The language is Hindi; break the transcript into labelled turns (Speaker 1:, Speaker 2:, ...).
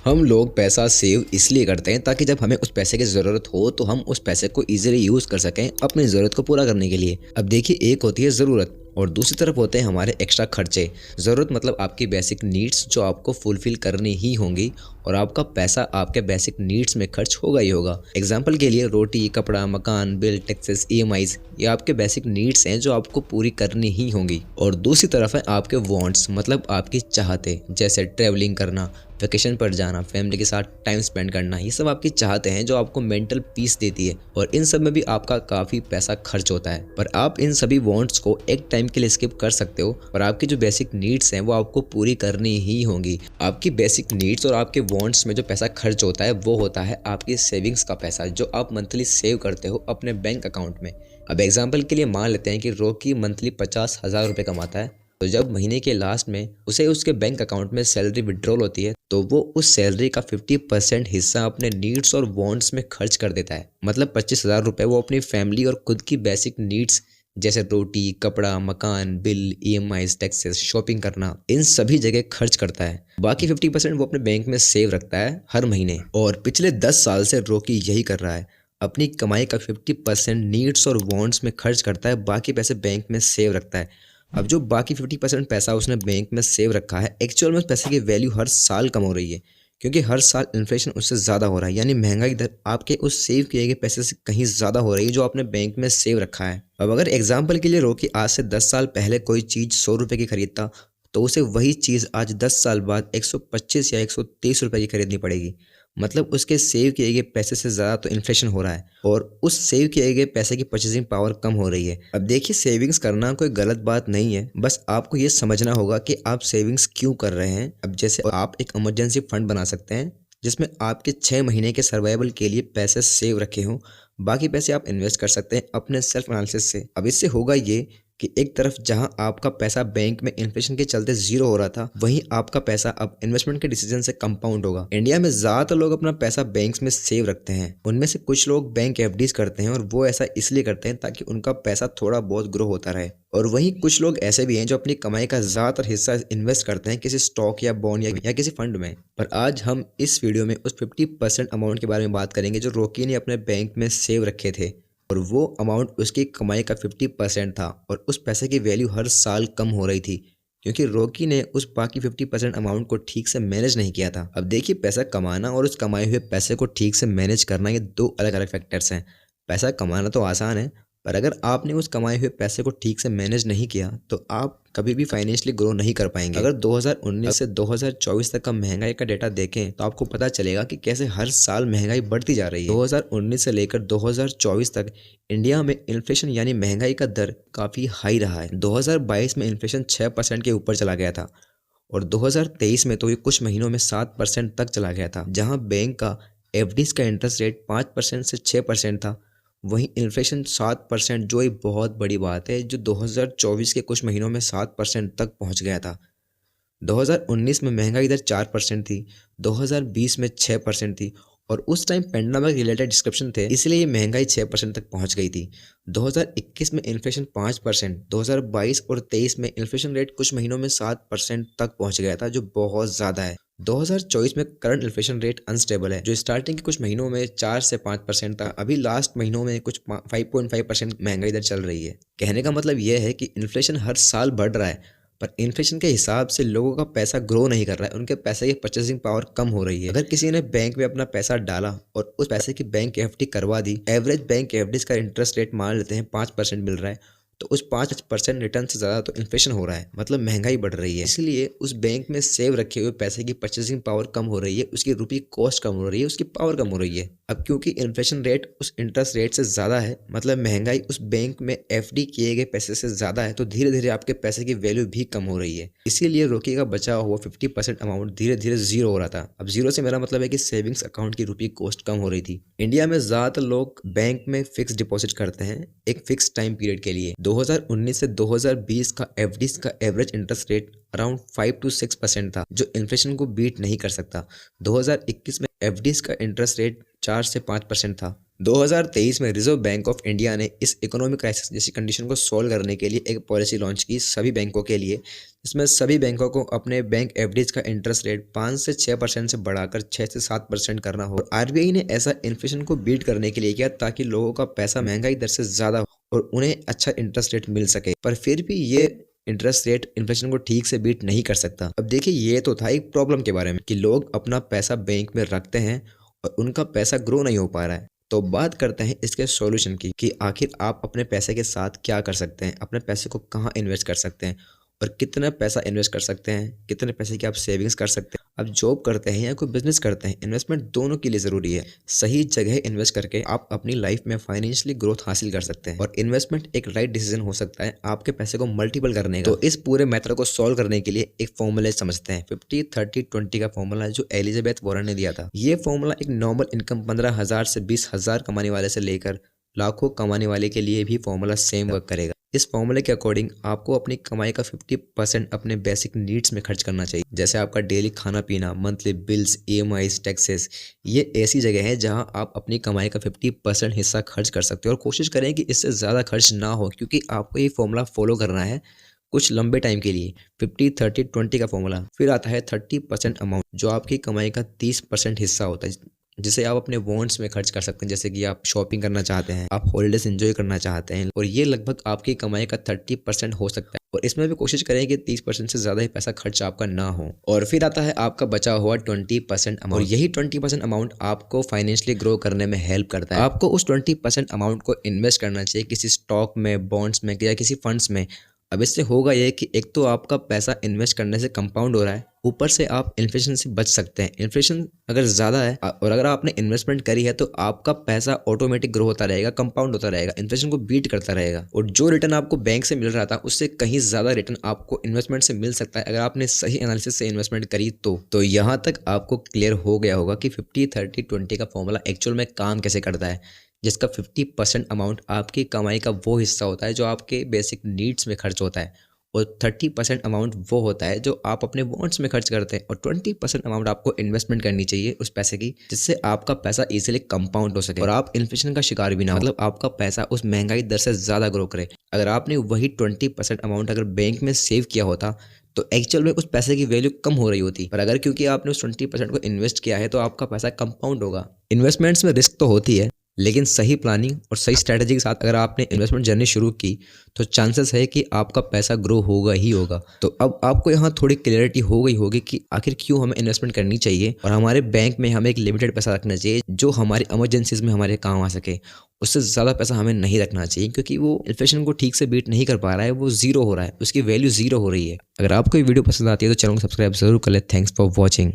Speaker 1: हम लोग पैसा सेव इसलिए करते हैं ताकि जब हमें उस पैसे की ज़रूरत हो तो हम उस पैसे को इजीली यूज़ कर सकें अपनी ज़रूरत को पूरा करने के लिए। अब देखिए, एक होती है ज़रूरत और दूसरी तरफ होते हैं हमारे एक्स्ट्रा खर्चे। ज़रूरत मतलब आपकी बेसिक नीड्स जो आपको फुलफ़िल करनी ही होंगी और आपका पैसा आपके बेसिक नीड्स में खर्च होगा ही होगा। एग्जाम्पल के लिए रोटी, कपड़ा, मकान, बिल, टैक्सेस, ईएमआईज़ ये आपके बेसिक नीड्स हैं जो आपको पूरी करनी ही होंगी। और दूसरी तरफ है आपके वांट्स मतलब आपकी चाहते, जैसे ट्रैवलिंग करना, वेकेशन पर जाना, फैमिली के साथ टाइम स्पेंड करना। ये सब आपकी चाहते हैं जो आपको मेंटल पीस देती है और इन सब में भी आपका काफ़ी पैसा खर्च होता है। पर आप इन सभी वांट्स को एक टाइम के लिए स्किप कर सकते हो और आपकी जो बेसिक नीड्स हैं वो आपको पूरी करनी ही होंगी। आपकी बेसिक नीड्स और आपके वांट्स में जो पैसा खर्च होता है वो होता है आपकी सेविंग्स का पैसा जो आप मंथली सेव करते हो अपने बैंक अकाउंट में। अब एग्जाम्पल के लिए मान लेते हैं कि रॉकी मंथली 50,000 रुपये कमाता है। तो जब महीने के लास्ट में उसे उसके बैंक अकाउंट में सैलरी विड्रॉल होती है तो वो उस सैलरी का 50% हिस्सा अपने नीड्स और वांट्स में खर्च कर देता है। मतलब 25,000 रुपये वो अपनी फैमिली और खुद की बेसिक नीड्स जैसे रोटी, कपड़ा, मकान, बिल, ईएमआईज़, टैक्सेस, शॉपिंग करना, इन सभी जगह खर्च करता है। बाकी 50% वो अपने बैंक में सेव रखता है हर महीने। और पिछले 10 साल से रॉकी यही कर रहा है। अपनी कमाई का 50% नीड्स और वांट्स में खर्च करता है, बाकी पैसे बैंक में सेव रखता है। अब जो बाकी 50% पैसा उसने बैंक में सेव रखा है, एक्चुअल में उस पैसे की वैल्यू हर साल कम हो रही है क्योंकि हर साल इन्फ्लेशन उससे ज़्यादा हो रहा है। यानी महंगाई दर आपके उस सेव किए गए पैसे से कहीं ज़्यादा हो रही है जो आपने बैंक में सेव रखा है। अब अगर एग्जाम्पल के लिए रॉकी आज से 10 साल पहले कोई चीज़ 100 रुपये की खरीदता तो उसे वही चीज़ आज 10 साल बाद 125 या 130 रुपये की खरीदनी पड़ेगी। मतलब उसके सेव किए गए पैसे से ज़्यादा तो इन्फ्लेशन हो रहा है और उस सेव किए गए पैसे की परचेजिंग पावर कम हो रही है। अब देखिए, सेविंग्स करना कोई गलत बात नहीं है, बस आपको ये समझना होगा कि आप सेविंग्स क्यों कर रहे हैं। अब जैसे आप एक इमरजेंसी फंड बना सकते हैं जिसमें आपके 6 महीने के सर्वाइवल के लिए पैसे सेव रखे हों। बाकी पैसे आप इन्वेस्ट कर सकते हैं अपने सेल्फ एनालिसिस से। अब इससे होगा ये कि एक तरफ जहां आपका पैसा बैंक में इन्फ्लेशन के चलते जीरो हो रहा था, वहीं आपका पैसा अब इन्वेस्टमेंट के डिसीजन से कंपाउंड होगा। इंडिया में ज्यादातर लोग अपना पैसा बैंक्स में सेव रखते हैं। उनमें से कुछ लोग बैंक एफडीज करते हैं और वो ऐसा इसलिए करते हैं ताकि उनका पैसा थोड़ा बहुत ग्रो होता रहे। और वहीं कुछ लोग ऐसे भी हैं जो अपनी कमाई का ज्यादातर हिस्सा इन्वेस्ट करते हैं किसी स्टॉक या बॉन्ड या किसी फंड में। पर आज हम इस वीडियो में उस 50% अमाउंट के बारे में बात करेंगे जो रॉकी ने अपने बैंक में सेव रखे थे और वो अमाउंट उसकी कमाई का 50% था और उस पैसे की वैल्यू हर साल कम हो रही थी क्योंकि रॉकी ने उस बाकी 50% अमाउंट को ठीक से मैनेज नहीं किया था। अब देखिए, पैसा कमाना और उस कमाए हुए पैसे को ठीक से मैनेज करना ये दो अलग अलग फैक्टर्स हैं। पैसा कमाना तो आसान है, पर अगर आपने उस कमाए हुए पैसे को ठीक से मैनेज नहीं किया तो आप कभी भी फाइनेंशियली ग्रो नहीं कर पाएंगे। अगर 2019 से 2024 तक का महंगाई का डेटा देखें तो आपको पता चलेगा कि कैसे हर साल महंगाई बढ़ती जा रही है। 2019 से लेकर 2024 तक इंडिया में इन्फ्लेशन यानी महंगाई का दर काफ़ी हाई रहा है। 2022 में इन्फ्लेशन 6% के ऊपर चला गया था और 2023 में तो ये कुछ महीनों में 7% तक चला गया था। जहाँ बैंक का एफडीज का इंटरेस्ट रेट 5% से 6% था, वहीं इन्फ्लेशन 7%, जो एक बहुत बड़ी बात है, जो 2024 के कुछ महीनों में 7% तक पहुंच गया था। 2019 में महंगाई दर 4% थी, 2020 में 6% थी और उस टाइम पेंडेमिक रिलेटेड डिस्क्रिप्शन थे, इसलिए ये महंगाई 6% तक पहुंच गई थी। 2021 में इन्फ्लेशन 5%, 2022 और 23 में इन्फ्लेशन रेट कुछ महीनों में 7% तक पहुंच गया था, जो बहुत ज़्यादा है। 2024 में करंट इन्फ्लेशन रेट अनस्टेबल है, जो स्टार्टिंग के कुछ महीनों में 4 से 5% था, अभी लास्ट महीनों में कुछ 5.5% महंगाई दर चल रही है। कहने का मतलब यह है कि इन्फ्लेशन हर साल बढ़ रहा है पर इन्फ्लेशन के हिसाब से लोगों का पैसा ग्रो नहीं कर रहा है, उनके पैसे की परचेसिंग पावर कम हो रही है। अगर किसी ने बैंक में अपना पैसा डाला और उस पैसे की बैंक एफडी करवा दी, एवरेज बैंक एफडीज का इंटरेस्ट रेट मान लेते हैं 5% मिल रहा है, तो उस 5% रिटर्न से ज़्यादा तो इन्फ्लेशन हो रहा है, मतलब महंगाई बढ़ रही है। इसलिए उस बैंक में सेव रखे हुए पैसे की परचेसिंग पावर कम हो रही है, उसकी रुपी कॉस्ट कम हो रही है, उसकी पावर कम हो रही है। अब क्योंकि इन्फ्लेशन रेट उस इंटरेस्ट रेट से ज़्यादा है, मतलब महंगाई उस बैंक में एफडी किए गए पैसे से ज़्यादा है, तो धीरे धीरे आपके पैसे की वैल्यू भी कम हो रही है। इसीलिए रॉकी का बचा हुआ 50% अमाउंट धीरे धीरे जीरो हो रहा था। अब जीरो से मेरा मतलब है कि सेविंग्स अकाउंट की रुपी कॉस्ट कम हो रही थी। इंडिया में ज़्यादातर लोग बैंक में फिक्स डिपॉजिट करते हैं एक फिक्स टाइम पीरियड के लिए। 2019 से 2020 का एफडीज का average interest rate around 5 to 6% था, जो इन्फ्लेशन को बीट नहीं कर सकता। 2021 में एफडीज का इंटरेस्ट रेट 4 से 5% था। 2023 में रिजर्व बैंक ऑफ इंडिया ने इस इकोनॉमिक क्राइसिस जैसी कंडीशन को सॉल्व करने के लिए एक पॉलिसी लॉन्च की सभी बैंकों के लिए, इसमें सभी बैंकों को अपने बैंक एवरेज का इंटरेस्ट रेट 5 से 6% से बढ़ाकर 6 से 7% करना हो। आरबीआई ने ऐसा इन्फ्लेशन को बीट करने के लिए किया ताकि लोगों का पैसा महंगाई दर से ज़्यादा हो और उन्हें अच्छा इंटरेस्ट रेट मिल सके। पर फिर भी ये इंटरेस्ट रेट इन्फ्लेशन को ठीक से बीट नहीं कर सकता। अब देखिए, ये तो था एक प्रॉब्लम के बारे में कि लोग अपना पैसा बैंक में रखते हैं और उनका पैसा ग्रो नहीं हो पा रहा है। तो बात करते हैं इसके सॉल्यूशन की कि आखिर आप अपने पैसे के साथ क्या कर सकते हैं, अपने पैसे को कहाँ इन्वेस्ट कर सकते हैं और कितना पैसा इन्वेस्ट कर सकते हैं, कितने पैसे की आप सेविंग्स कर सकते हैं। आप जॉब करते हैं या कोई बिजनेस करते हैं, इन्वेस्टमेंट दोनों के लिए ज़रूरी है। सही जगह इन्वेस्ट करके आप अपनी लाइफ में फाइनेंशियली ग्रोथ हासिल कर सकते हैं और इन्वेस्टमेंट एक राइट डिसीजन हो सकता है आपके पैसे को मल्टीपल करने का। तो इस पूरे मैटर को सॉल्व करने के लिए एक फॉर्मूला समझते हैं, 50-30-20 का फॉर्मूला जो एलिजाबेथ वॉरेन ने दिया था। ये फॉर्मूला एक नॉर्मल इनकम 15,000 से 20,000 कमाने वाले से लेकर लाखों कमाने वाले के लिए भी फॉर्मूला सेम वर्क करेगा। इस फॉर्मूले के अकॉर्डिंग आपको अपनी कमाई का 50% अपने बेसिक नीड्स में खर्च करना चाहिए, जैसे आपका डेली खाना पीना, मंथली बिल्स, EMIs, टैक्सेस। ये ऐसी जगह है जहां आप अपनी कमाई का 50% हिस्सा खर्च कर सकते हो और कोशिश करें कि इससे ज़्यादा खर्च ना हो, क्योंकि आपको ये फॉर्मूला फॉलो करना है कुछ लंबे टाइम के लिए। 50-30-20 का फॉर्मूला। फिर आता है 30% अमाउंट, जो आपकी कमाई का 30% हिस्सा होता है, जिसे आप अपने वॉन्ट्स में खर्च कर सकते हैं, जैसे कि आप शॉपिंग करना चाहते हैं, आप हॉलिडेज एंजॉय करना चाहते हैं, और ये लगभग आपकी कमाई का 30% हो सकता है। और इसमें भी कोशिश करें कि 30% से ज़्यादा ही पैसा खर्च आपका ना हो। और फिर आता है आपका बचा हुआ 20% अमाउंट, और यही 20% अमाउंट आपको फाइनेंशियली ग्रो करने में हेल्प करता है। आपको उस 20% अमाउंट को इन्वेस्ट करना चाहिए किसी स्टॉक में, बॉन्ड्स में या किसी फंड्स में। अब इससे होगा ये कि एक तो आपका पैसा इन्वेस्ट करने से कंपाउंड हो रहा है, ऊपर से आप इन्फ्लेशन से बच सकते हैं। इन्फ्लेशन अगर ज़्यादा है और अगर आपने इन्वेस्टमेंट करी है तो आपका पैसा ऑटोमेटिक ग्रो होता रहेगा, कंपाउंड होता रहेगा, इन्फ्लेशन को बीट करता रहेगा। और जो रिटर्न आपको बैंक से मिल रहा था उससे कहीं ज़्यादा रिटर्न आपको इन्वेस्टमेंट से मिल सकता है अगर आपने सही एनालिसिस से इन्वेस्टमेंट करी तो यहाँ तक आपको क्लियर हो गया होगा कि 50-30-20 का फॉर्मूला एक्चुअल में काम कैसे करता है, जिसका 50% अमाउंट आपकी कमाई का वो हिस्सा होता है जो आपके बेसिक नीड्स में खर्च होता है, और 30% अमाउंट वो होता है जो आप अपने वॉन्ट्स में खर्च करते हैं, और 20% अमाउंट आपको इन्वेस्टमेंट करनी चाहिए उस पैसे की, जिससे आपका पैसा इजीली कंपाउंड हो सके और आप इन्फ्लेशन का शिकार भी ना हो, मतलब आपका पैसा उस महंगाई दर से ज़्यादा ग्रो करे। अगर आपने वही 20% अमाउंट अगर बैंक में सेव किया होता तो एक्चुअल में उस पैसे की वैल्यू कम हो रही होती, पर अगर क्योंकि आपने उस 20% को इन्वेस्ट किया है तो आपका पैसा कंपाउंड होगा। इन्वेस्टमेंट्स में रिस्क तो होती है, लेकिन सही प्लानिंग और सही स्ट्रैटेजी के साथ अगर आपने इन्वेस्टमेंट जर्नी शुरू की तो चांसेस है कि आपका पैसा ग्रो होगा ही होगा। तो अब आपको यहाँ थोड़ी क्लियरिटी हो गई होगी कि आखिर क्यों हमें इन्वेस्टमेंट करनी चाहिए, और हमारे बैंक में हमें एक लिमिटेड पैसा रखना चाहिए जो हमारी इमरजेंसीज में हमारे काम आ सके। उससे ज़्यादा पैसा हमें नहीं रखना चाहिए, क्योंकि वो इन्फ्लेशन को ठीक से बीट नहीं कर पा रहा है, वो जीरो हो रहा है, उसकी वैल्यू जीरो हो रही है। अगर आपको ये वीडियो पसंद आती है तो चैनल को सब्सक्राइब जरूर कर ले। Thanks for watching.